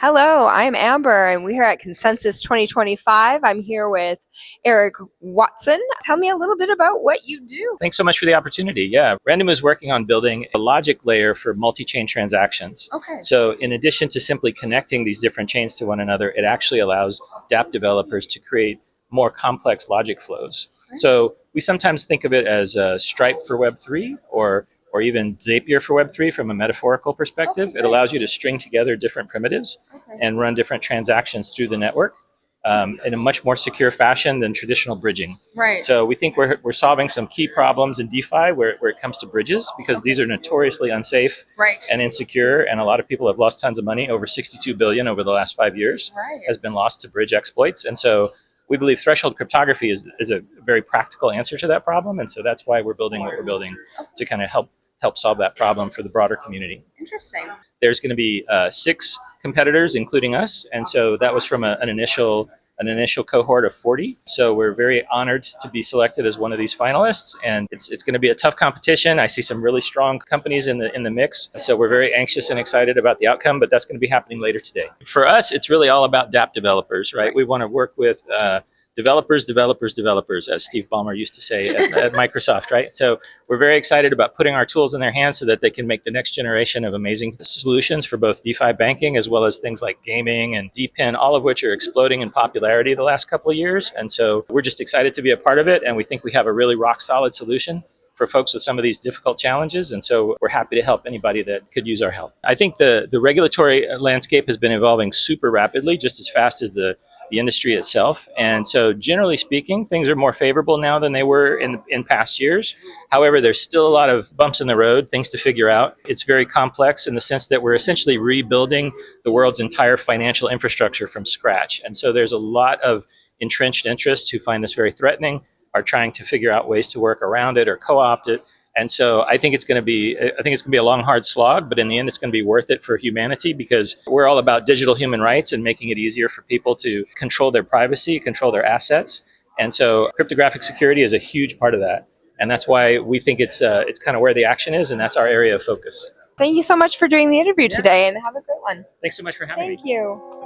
Hello, I'm Amber, and we're here at Consensus 2025. I'm here with Erick Watson. Tell me a little bit about what you do. Thanks so much for the opportunity. Yeah, Randamu is working on building a logic layer for multi-chain transactions. Okay. So in addition to simply connecting these different chains to one another, it actually allows dApp developers to create more complex logic flows. So we sometimes think of it as Stripe for Web3 or even Zapier for Web3 from a metaphorical perspective. It allows you to string together different primitives and run different transactions through the network in a much more secure fashion than traditional bridging. Right. So we think we're solving some key problems in DeFi where it comes to bridges, because these are notoriously unsafe and insecure, and a lot of people have lost tons of money. Over 62 billion over the last 5 years has been lost to bridge exploits. And so we believe threshold cryptography is a very practical answer to that problem. And so that's why we're building what we're building, to kind of help solve that problem for the broader community. Interesting. There's going to be 6 competitors, including us, and so that was from an initial cohort of 40. So we're very honored to be selected as one of these finalists, and it's going to be a tough competition. I see some really strong companies in the mix, so we're very anxious and excited about the outcome. But that's going to be happening later today. For us, it's really all about dApp developers, right? We want to work with developers, as Steve Ballmer used to say at Microsoft, right? So we're very excited about putting our tools in their hands so that they can make the next generation of amazing solutions for both DeFi banking as well as things like gaming and DePIN, all of which are exploding in popularity the last couple of years. And so we're just excited to be a part of it, and we think we have a really rock solid solution for folks with some of these difficult challenges. And so we're happy to help anybody that could use our help. I think the regulatory landscape has been evolving super rapidly, just as fast as the industry itself. And so generally speaking, things are more favorable now than they were in past years. However, there's still a lot of bumps in the road, things to figure out. It's very complex in the sense that we're essentially rebuilding the world's entire financial infrastructure from scratch. And so there's a lot of entrenched interests who find this very threatening, are trying to figure out ways to work around it or co-opt it. And so I think it's going to be a long, hard slog, but in the end, it's going to be worth it for humanity, because we're all about digital human rights and making it easier for people to control their privacy, control their assets. And so cryptographic security is a huge part of that. And that's why we think it's kind of where the action is, and that's our area of focus. Thank you so much for doing the interview today, and have a great one. Thanks so much for having me. Thank you.